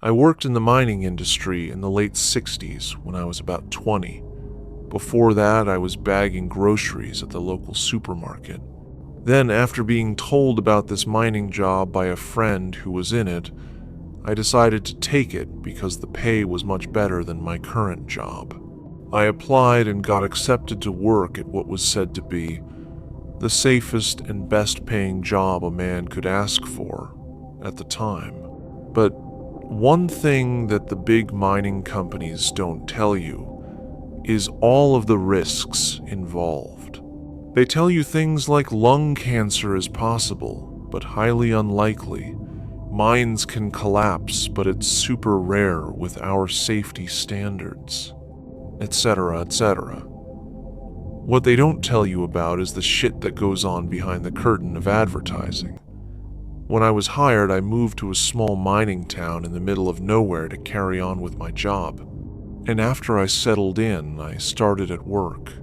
I worked in the mining industry in the late 60s when I was about 20. Before that, I was bagging groceries at the local supermarket. Then, after being told about this mining job by a friend who was in it, I decided to take it because the pay was much better than my current job. I applied and got accepted to work at what was said to be the safest and best paying job a man could ask for at the time. But one thing that the big mining companies don't tell you is all of the risks involved. They tell you things like lung cancer is possible, but highly unlikely. Mines can collapse, but it's super rare with our safety standards, etc., etc. What they don't tell you about is the shit that goes on behind the curtain of advertising. When I was hired, I moved to a small mining town in the middle of nowhere to carry on with my job. And after I settled in, I started at work.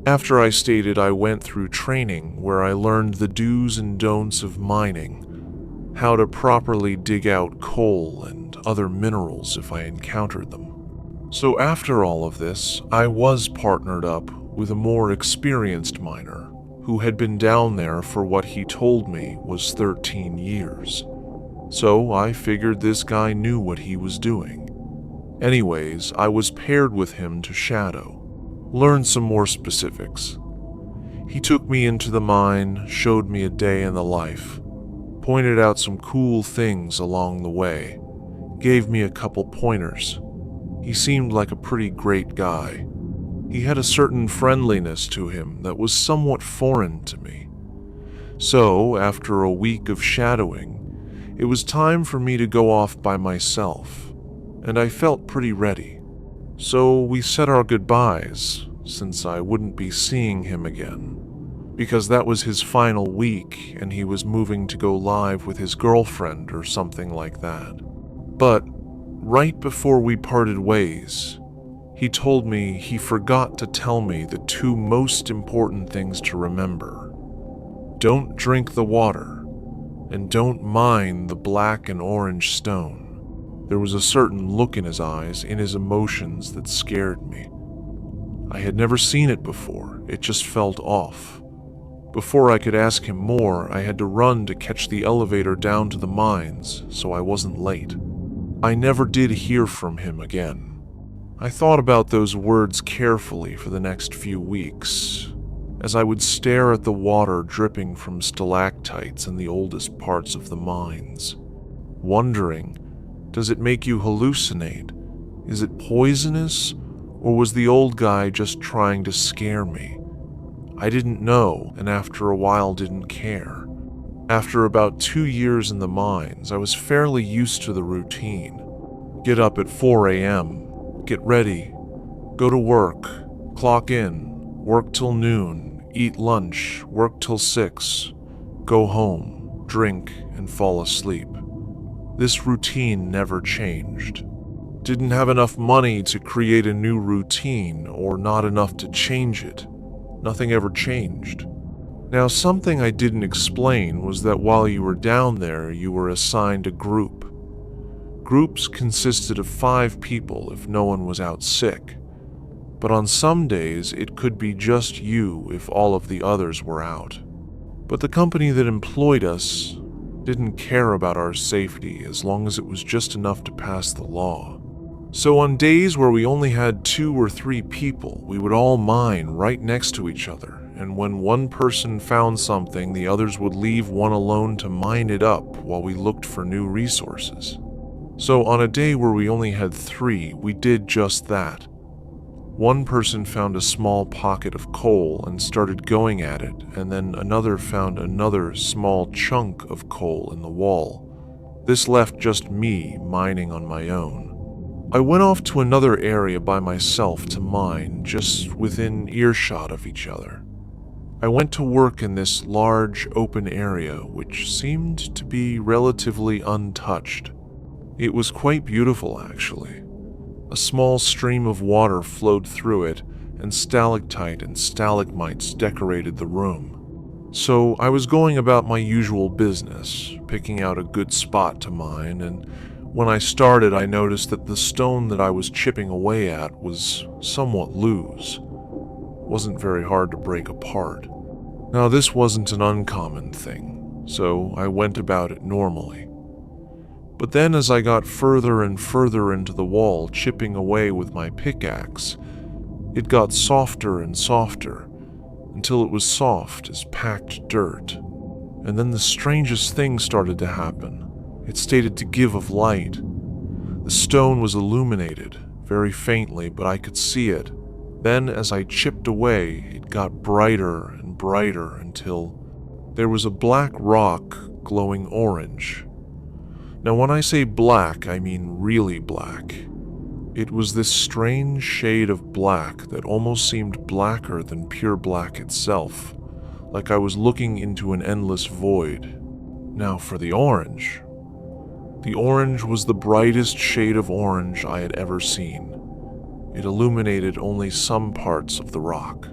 After I stated, I went through training where I learned the do's and don'ts of mining, how to properly dig out coal and other minerals if I encountered them. So after all of this, I was partnered up with a more experienced miner who had been down there for what he told me was 13 years. So I figured this guy knew what he was doing. Anyways, I was paired with him to shadow, learn some more specifics. He took me into the mine, showed me a day in the life, pointed out some cool things along the way, gave me a couple pointers. He seemed like a pretty great guy. He had a certain friendliness to him that was somewhat foreign to me. So, after a week of shadowing, it was time for me to go off by myself, and I felt pretty ready. So we said our goodbyes, since I wouldn't be seeing him again, because that was his final week and he was moving to go live with his girlfriend or something like that. But right before we parted ways, he told me he forgot to tell me the two most important things to remember. Don't drink the water, and don't mine the black and orange stone. There was a certain look in his eyes, in his emotions, that scared me. I had never seen it before, it just felt off. Before I could ask him more, I had to run to catch the elevator down to the mines, so I wasn't late. I never did hear from him again. I thought about those words carefully for the next few weeks, as I would stare at the water dripping from stalactites in the oldest parts of the mines, wondering, does it make you hallucinate? Is it poisonous, or was the old guy just trying to scare me? I didn't know, and after a while didn't care. After about 2 years in the mines, I was fairly used to the routine. Get up at 4 a.m., get ready, go to work, clock in, work till noon, eat lunch, work till 6, go home, drink, and fall asleep. This routine never changed. Didn't have enough money to create a new routine, or not enough to change it. Nothing ever changed. Now, something I didn't explain was that while you were down there, you were assigned a group. Groups consisted of 5 people if no one was out sick, but on some days it could be just you if all of the others were out. But the company that employed us didn't care about our safety as long as it was just enough to pass the law. So on days where we only had 2 or 3 people, we would all mine right next to each other, and when one person found something, the others would leave one alone to mine it up while we looked for new resources. So on a day where we only had 3, we did just that. One person found a small pocket of coal and started going at it, and then another found another small chunk of coal in the wall. This left just me mining on my own. I went off to another area by myself to mine, just within earshot of each other. I went to work in this large open area, which seemed to be relatively untouched. It was quite beautiful, actually. A small stream of water flowed through it, and stalactite and stalagmites decorated the room. So I was going about my usual business, picking out a good spot to mine, and When I started, I noticed that the stone that I was chipping away at was somewhat loose. It wasn't very hard to break apart. Now, this wasn't an uncommon thing, so I went about it normally. But then as I got further and further into the wall, chipping away with my pickaxe, it got softer and softer, until it was soft as packed dirt. And then the strangest thing started to happen. It started to give of light. The stone was illuminated, very faintly, but I could see it. Then, as I chipped away, it got brighter and brighter until there was a black rock glowing orange. Now, when I say black, I mean really black. It was this strange shade of black that almost seemed blacker than pure black itself, like I was looking into an endless void. Now for the orange. The orange was the brightest shade of orange I had ever seen. It illuminated only some parts of the rock.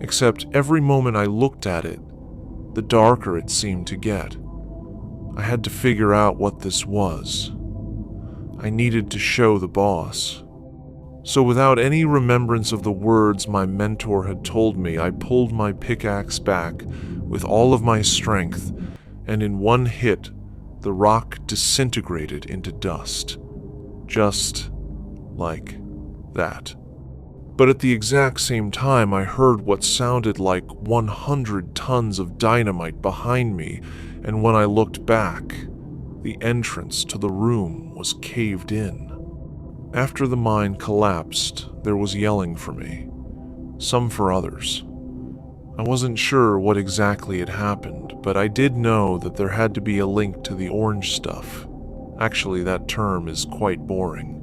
Except every moment I looked at it, the darker it seemed to get. I had to figure out what this was. I needed to show the boss. So without any remembrance of the words my mentor had told me, I pulled my pickaxe back with all of my strength, and in one hit, the rock disintegrated into dust. Just like that. But at the exact same time, I heard what sounded like 100 tons of dynamite behind me, and when I looked back, the entrance to the room was caved in. After the mine collapsed, there was yelling for me, some for others. I wasn't sure what exactly had happened, but I did know that there had to be a link to the orange stuff. Actually, that term is quite boring.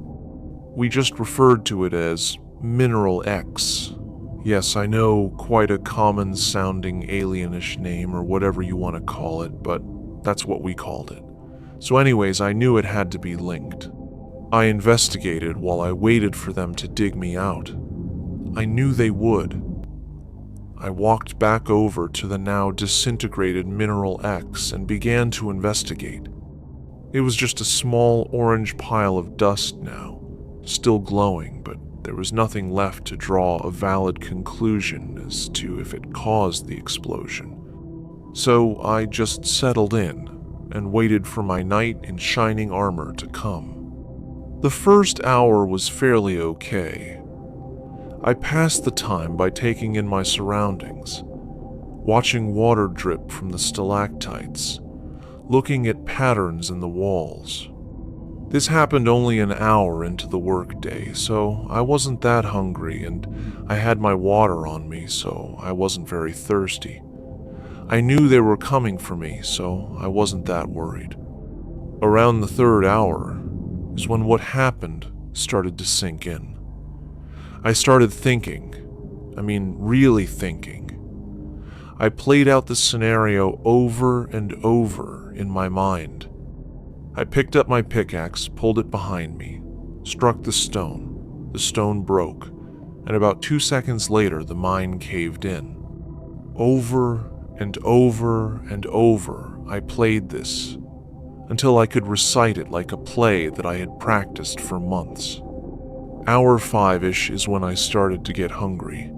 We just referred to it as Mineral X. Yes, I know, quite a common-sounding alienish name or whatever you want to call it, but that's what we called it. So anyways, I knew it had to be linked. I investigated while I waited for them to dig me out. I knew they would. I walked back over to the now disintegrated Mineral X and began to investigate. It was just a small orange pile of dust now, still glowing, but there was nothing left to draw a valid conclusion as to if it caused the explosion. So I just settled in and waited for my knight in shining armor to come. The first hour was fairly okay. I passed the time by taking in my surroundings, watching water drip from the stalactites, looking at patterns in the walls. This happened only an hour into the workday, so I wasn't that hungry, and I had my water on me, so I wasn't very thirsty. I knew they were coming for me, so I wasn't that worried. Around the third hour is when what happened started to sink in. I started thinking, really thinking. I played out the scenario over and over in my mind. I picked up my pickaxe, pulled it behind me, struck the stone broke, and about 2 seconds later the mine caved in. Over and over and over I played this, until I could recite it like a play that I had practiced for months. Hour 5-ish is when I started to get hungry.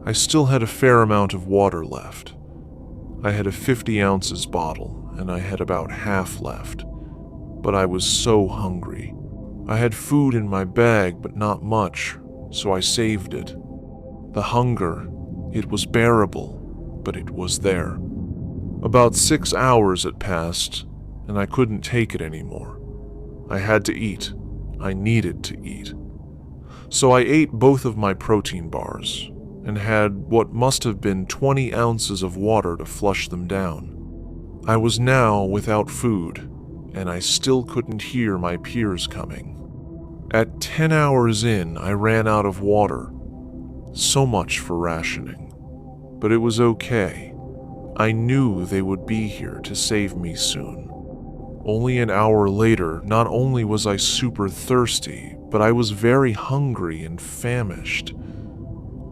I still had a fair amount of water left. I had a 50 ounces bottle, and I had about half left, but I was so hungry. I had food in my bag, but not much, so I saved it. The hunger, it was bearable, but it was there. About 6 hours had passed, and I couldn't take it anymore. I had to eat. I needed to eat. So I ate both of my protein bars, and had what must have been 20 ounces of water to flush them down. I was now without food, and I still couldn't hear my peers coming. At 10 hours in, I ran out of water. So much for rationing. But it was okay. I knew they would be here to save me soon. Only an hour later, not only was I super thirsty, but I was very hungry and famished.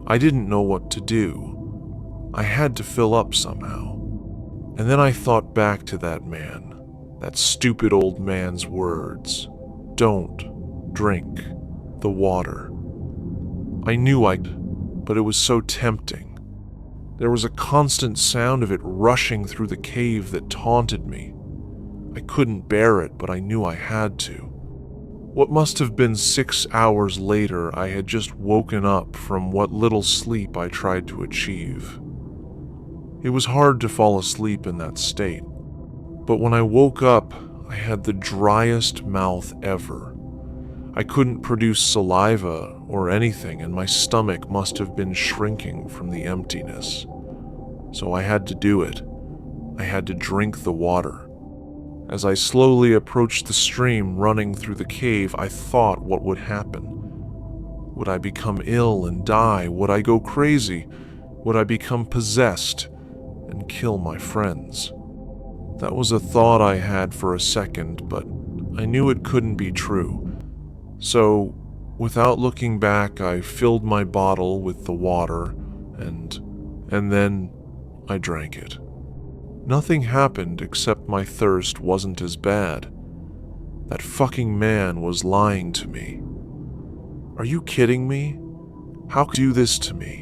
I didn't know what to do. I had to fill up somehow. And then I thought back to that man, That stupid old man's words. Don't drink the water. I knew but it was so tempting. There was a constant sound of it rushing through the cave that taunted me. I couldn't bear it, but I knew I had to. What must have been 6 hours later, I had just woken up from what little sleep I tried to achieve. It was hard to fall asleep in that state, but when I woke up, I had the driest mouth ever. I couldn't produce saliva or anything, and my stomach must have been shrinking from the emptiness. So I had to do it. I had to drink the water. As I slowly approached the stream running through the cave, I thought what would happen. Would I become ill and die? Would I go crazy? Would I become possessed and kill my friends? That was a thought I had for a second, but I knew it couldn't be true. So, without looking back, I filled my bottle with the water, and then I drank it. Nothing happened except my thirst wasn't as bad. That fucking man was lying to me. Are you kidding me? How could you do this to me?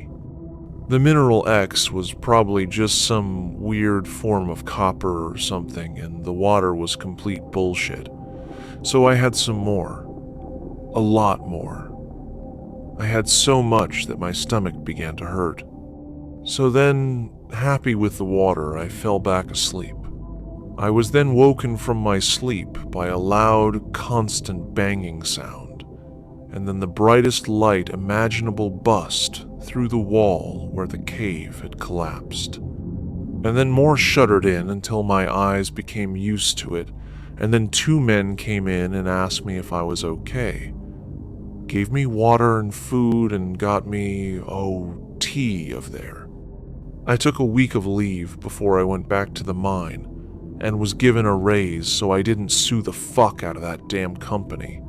The Mineral X was probably just some weird form of copper or something, and the water was complete bullshit. So I had some more. A lot more. I had so much that my stomach began to hurt. So then, happy with the water, I fell back asleep. I was then woken from my sleep by a loud, constant banging sound, and then the brightest light imaginable bust through the wall where the cave had collapsed. And then more shuddered in until my eyes became used to it, and then 2 men came in and asked me if I was okay. Gave me water and food and got me, tea of there. I took a week of leave before I went back to the mine, and was given a raise so I didn't sue the fuck out of that damn company.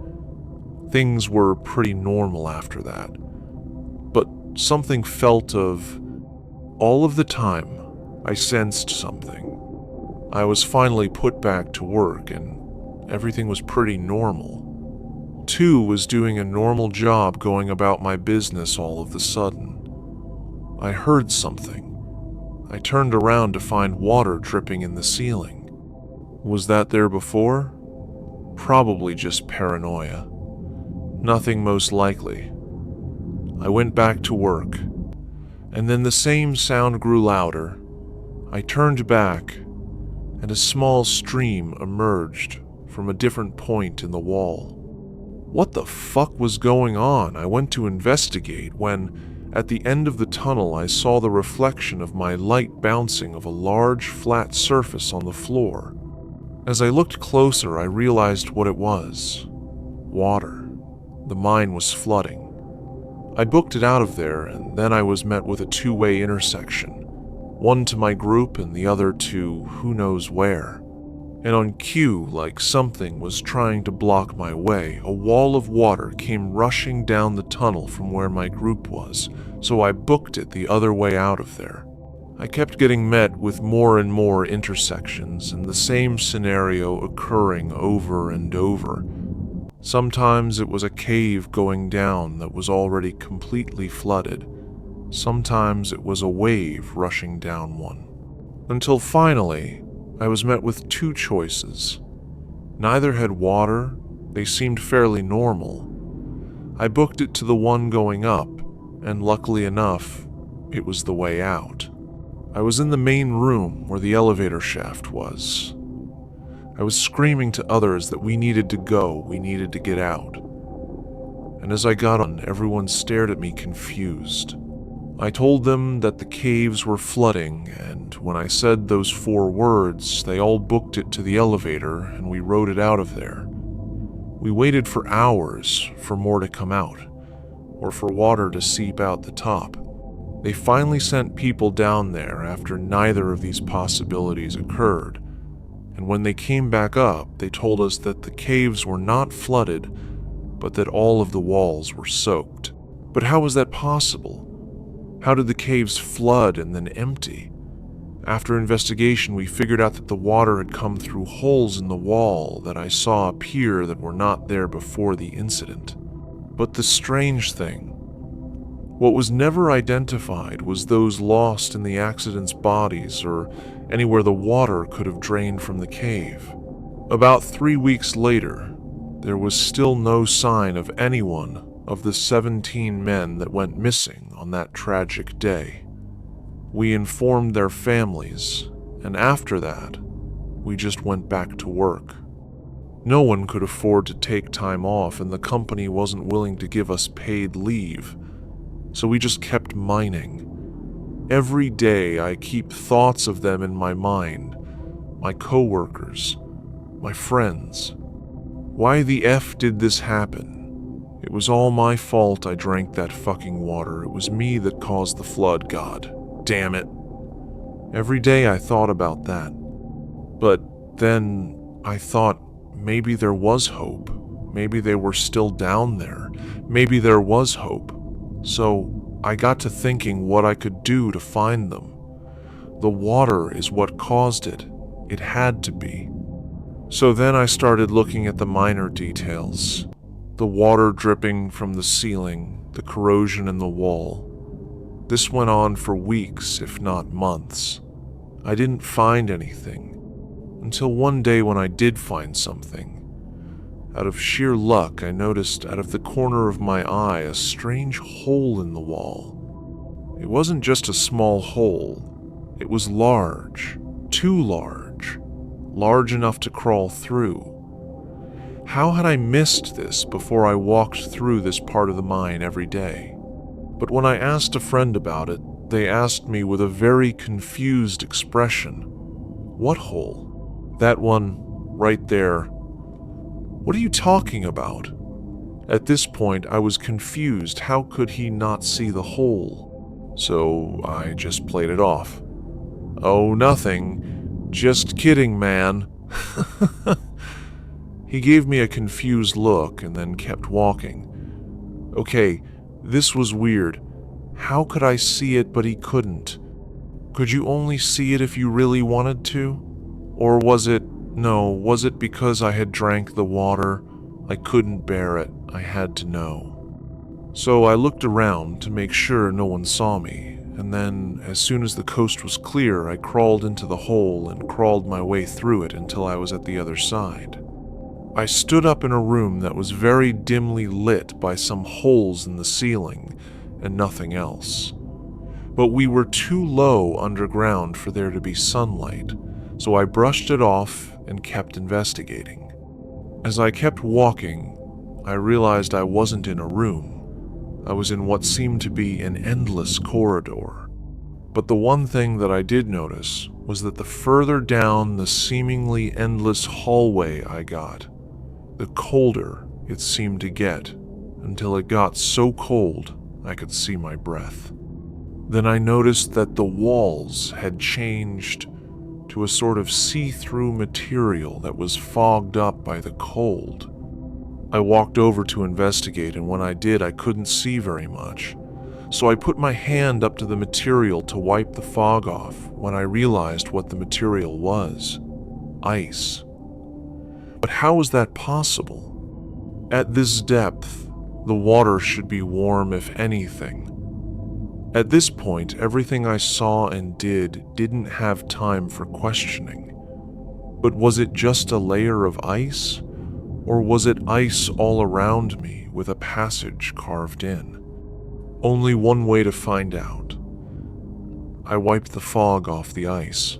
Things were pretty normal after that. But something felt of... All of the time, I sensed something. I was finally put back to work, and everything was pretty normal. 2 was doing a normal job going about my business all of a sudden. I heard something. I turned around to find water dripping in the ceiling. Was that there before? Probably just paranoia. Nothing most likely. I went back to work, and then the same sound grew louder. I turned back, and a small stream emerged from a different point in the wall. What the fuck was going on? I went to investigate when, at the end of the tunnel, I saw the reflection of my light bouncing off a large, flat surface on the floor. As I looked closer, I realized what it was. Water. The mine was flooding. I booked it out of there, and then I was met with a 2-way intersection. One to my group and the other to who knows where. And on cue, like something was trying to block my way, a wall of water came rushing down the tunnel from where my group was, so I booked it the other way out of there. I kept getting met with more and more intersections and the same scenario occurring over and over. Sometimes it was a cave going down that was already completely flooded. Sometimes it was a wave rushing down one. Until finally, I was met with 2 choices. Neither had water, they seemed fairly normal. I booked it to the one going up, and luckily enough, it was the way out. I was in the main room where the elevator shaft was. I was screaming to others that we needed to go, we needed to get out. And as I got on, everyone stared at me confused. I told them that the caves were flooding, and when I said those 4 words, they all booked it to the elevator and we rode it out of there. We waited for hours for more to come out, or for water to seep out the top. They finally sent people down there after neither of these possibilities occurred, and when they came back up, they told us that the caves were not flooded, but that all of the walls were soaked. But how was that possible? How did the caves flood and then empty? After investigation, we figured out that the water had come through holes in the wall that I saw appear that were not there before the incident. But the strange thing, what was never identified was those lost in the accident's bodies or anywhere the water could have drained from the cave. About 3 weeks later, there was still no sign of anyone of the 17 men that went missing on that tragic day. We informed their families, and after that, we just went back to work. No one could afford to take time off, and the company wasn't willing to give us paid leave, so we just kept mining. Every day I keep thoughts of them in my mind, my coworkers, my friends. Why the F did this happen? It was all my fault I drank that fucking water. It was me that caused the flood, God damn it. Every day I thought about that. But then I thought maybe there was hope. Maybe they were still down there. Maybe there was hope. So I got to thinking what I could do to find them. The water is what caused it. It had to be. So then I started looking at the minor details. The water dripping from the ceiling, the corrosion in the wall. This went on for weeks, if not months. I didn't find anything, until one day when I did find something. Out of sheer luck, I noticed out of the corner of my eye a strange hole in the wall. It wasn't just a small hole. It was large, too large, large enough to crawl through. How had I missed this before I walked through this part of the mine every day? But when I asked a friend about it, they asked me with a very confused expression, "What hole?" "That one, right there." "What are you talking about?" At this point, I was confused. How could he not see the hole? So I just played it off. "Oh, nothing. Just kidding, man." He gave me a confused look and then kept walking. Okay, this was weird. How could I see it but he couldn't? Could you only see it if you really wanted to? Or was it because I had drank the water? I couldn't bear it. I had to know. So I looked around to make sure no one saw me, and then, as soon as the coast was clear, I crawled into the hole and crawled my way through it until I was at the other side. I stood up in a room that was very dimly lit by some holes in the ceiling and nothing else. But we were too low underground for there to be sunlight, so I brushed it off and kept investigating. As I kept walking, I realized I wasn't in a room. I was in what seemed to be an endless corridor. But the one thing that I did notice was that the further down the seemingly endless hallway I got, the colder it seemed to get, until it got so cold I could see my breath. Then I noticed that the walls had changed to a sort of see-through material that was fogged up by the cold. I walked over to investigate, and when I did, I couldn't see very much. So I put my hand up to the material to wipe the fog off when I realized what the material was. Ice. But how was that possible? At this depth, the water should be warm if anything. At this point, everything I saw and didn't have time for questioning. But was it just a layer of ice? Or was it ice all around me with a passage carved in? Only one way to find out. I wiped the fog off the ice.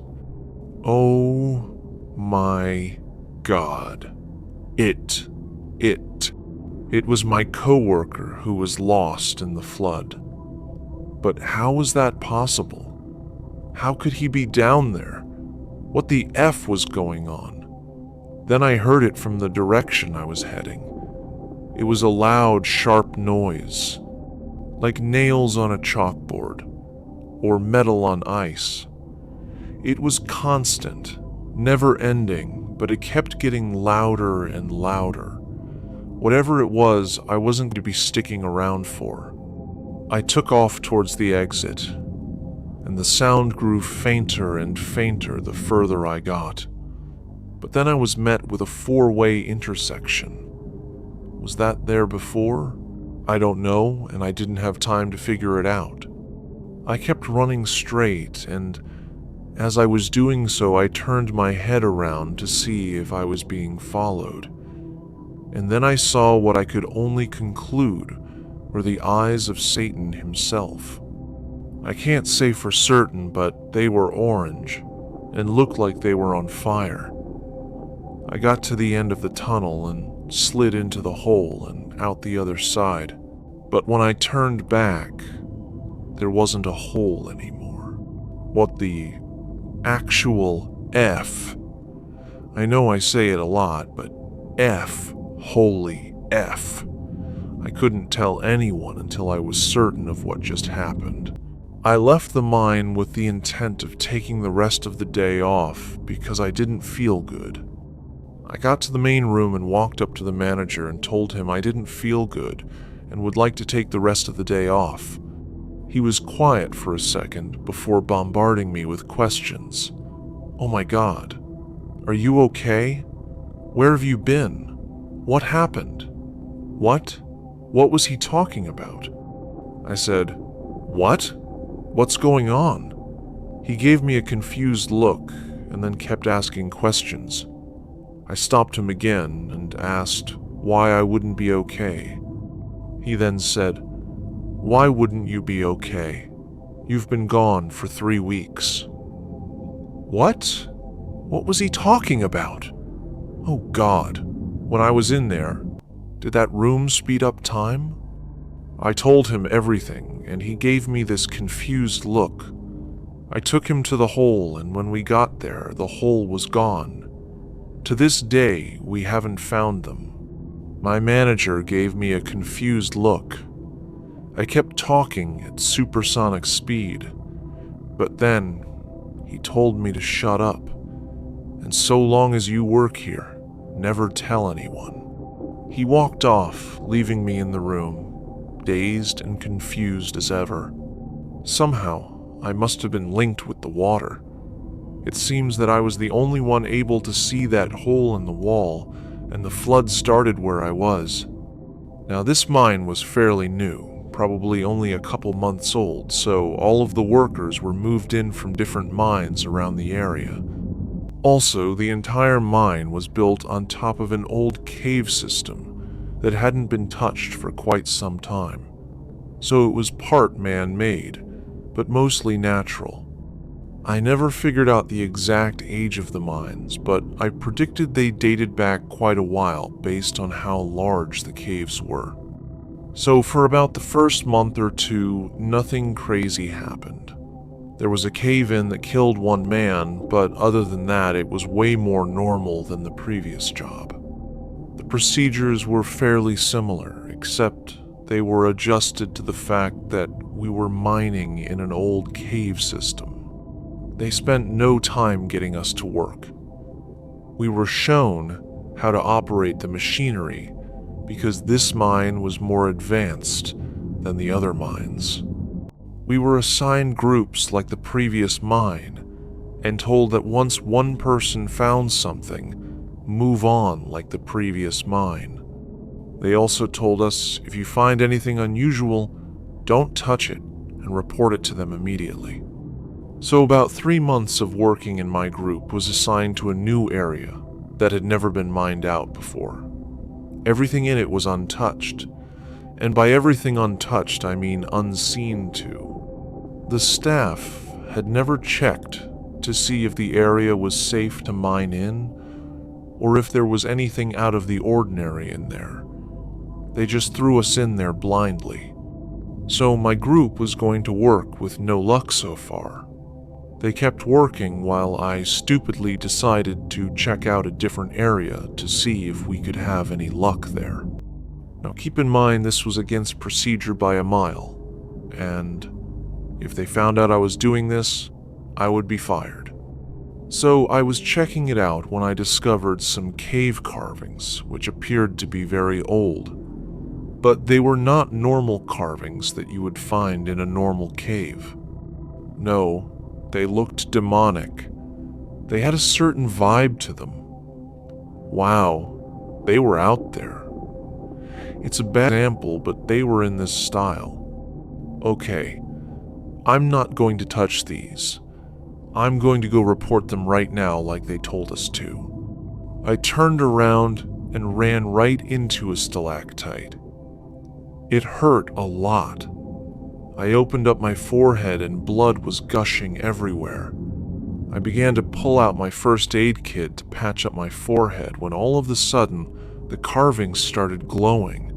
Oh my God. It was my coworker who was lost in the flood. But how was that possible? How could he be down there? What the F was going on? Then I heard it from the direction I was heading. It was a loud, sharp noise, like nails on a chalkboard, or metal on ice. It was constant, never ending, but it kept getting louder and louder. Whatever it was, I wasn't going to be sticking around for. I took off towards the exit. and the sound grew fainter and fainter the further I got. But then I was met with a four-way intersection. Was that there before? I don't know, and I didn't have time to figure it out. I kept running straight, and as I was doing so, I turned my head around to see if I was being followed. And then I saw what I could only conclude were the eyes of Satan himself. I can't say for certain, but they were orange and looked like they were on fire. I got to the end of the tunnel and slid into the hole and out the other side. But when I turned back, there wasn't a hole anymore. What the actual F? I know I say it a lot, but F, holy F. I couldn't tell anyone until I was certain of what just happened. I left the mine with the intent of taking the rest of the day off because I didn't feel good. I got to the main room and walked up to the manager and told him I didn't feel good and would like to take the rest of the day off. He was quiet for a second before bombarding me with questions. Oh my God, are you okay? Where have you been? What happened? What? What was he talking about? I said, What? What's going on? He gave me a confused look and then kept asking questions. I stopped him again and asked why I wouldn't be okay. He then said, Why wouldn't you be okay? You've been gone for 3 weeks. What? What was he talking about? Oh God, when I was in there, did that room speed up time? I told him everything, and he gave me this confused look. I took him to the hole, and when we got there, the hole was gone. To this day, we haven't found them. My manager gave me a confused look. I kept talking at supersonic speed, but then he told me to shut up, and so long as you work here, never tell anyone. He walked off, leaving me in the room, dazed and confused as ever. Somehow, I must have been linked with the water. It seems that I was the only one able to see that hole in the wall, and the flood started where I was. Now, this mine was fairly new, probably only a couple months old, so all of the workers were moved in from different mines around the area. Also, the entire mine was built on top of an old cave system that hadn't been touched for quite some time. So it was part man-made, but mostly natural. I never figured out the exact age of the mines, but I predicted they dated back quite a while based on how large the caves were. So for about the first month or two, nothing crazy happened. There was a cave-in that killed one man, but other than that, it was way more normal than the previous job. The procedures were fairly similar, except they were adjusted to the fact that we were mining in an old cave system. They spent no time getting us to work. We were shown how to operate the machinery because this mine was more advanced than the other mines. We were assigned groups like the previous mine and told that once one person found something, move on like the previous mine. They also told us if you find anything unusual, don't touch it and report it to them immediately. So about 3 months of working in my group was assigned to a new area that had never been mined out before. Everything in it was untouched, and by everything untouched I mean unseen to. The staff had never checked to see if the area was safe to mine in, or if there was anything out of the ordinary in there. They just threw us in there blindly. So my group was going to work with no luck so far. They kept working while I stupidly decided to check out a different area to see if we could have any luck there. Now keep in mind this was against procedure by a mile, and if they found out I was doing this, I would be fired. So I was checking it out when I discovered some cave carvings which appeared to be very old. But they were not normal carvings that you would find in a normal cave. No, they looked demonic. They had a certain vibe to them. Wow, they were out there. It's a bad example, but they were in this style. Okay, I'm not going to touch these. I'm going to go report them right now like they told us to. I turned around and ran right into a stalactite. It hurt a lot. I opened up my forehead and blood was gushing everywhere. I began to pull out my first aid kit to patch up my forehead when all of a sudden the carvings started glowing.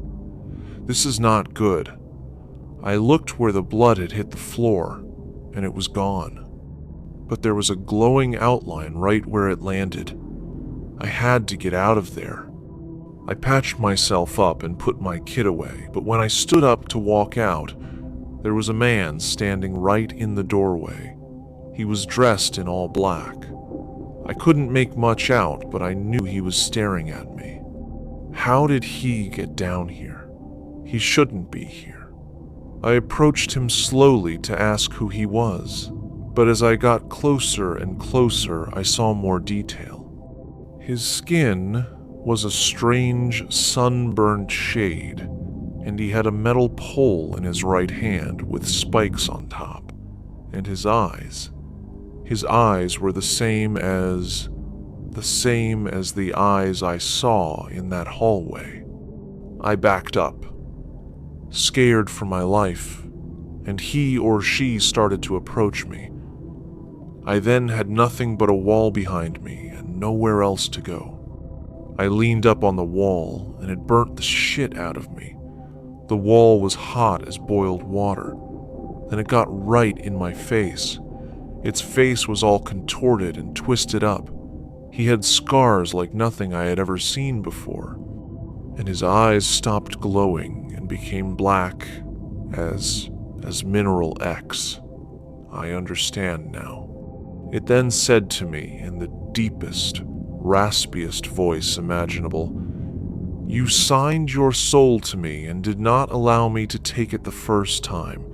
This is not good. I looked where the blood had hit the floor, and it was gone. But there was a glowing outline right where it landed. I had to get out of there. I patched myself up and put my kit away, but when I stood up to walk out, there was a man standing right in the doorway. He was dressed in all black. I couldn't make much out, but I knew he was staring at me. How did he get down here? He shouldn't be here. I approached him slowly to ask who he was, but as I got closer and closer, I saw more detail. His skin was a strange sunburned shade, and he had a metal pole in his right hand with spikes on top, and his eyes were the same as the eyes I saw in that hallway. I backed up, scared for my life, and he or she started to approach me. I then had nothing but a wall behind me and nowhere else to go. I leaned up on the wall, and it burnt the shit out of me. The wall was hot as boiled water. Then it got right in my face. Its face was all contorted and twisted up. He had scars like nothing I had ever seen before, and his eyes stopped glowing and became black as Mineral X. I understand now. It then said to me in the deepest, raspiest voice imaginable, "You signed your soul to me and did not allow me to take it the first time.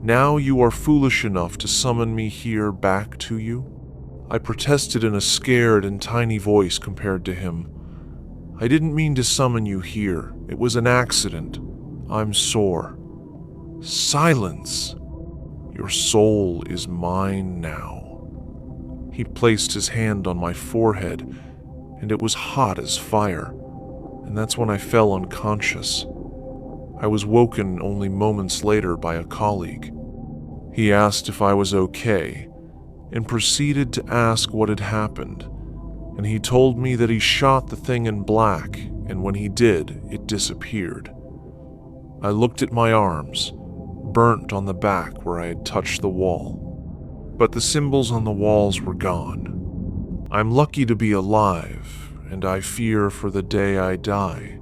Now you are foolish enough to summon me here back to you?" I protested in a scared and tiny voice compared to him. "I didn't mean to summon you here. It was an accident. I'm sore." "Silence! Your soul is mine now." He placed his hand on my forehead, and it was hot as fire, and that's when I fell unconscious. I was woken only moments later by a colleague. He asked if I was okay, and proceeded to ask what had happened, and he told me that he shot the thing in black, and when he did, it disappeared. I looked at my arms, burnt on the back where I had touched the wall, but the symbols on the walls were gone. I'm lucky to be alive, and I fear for the day I die,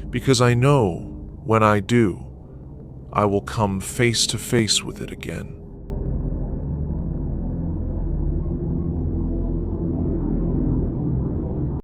because I know when I do, I will come face to face with it again.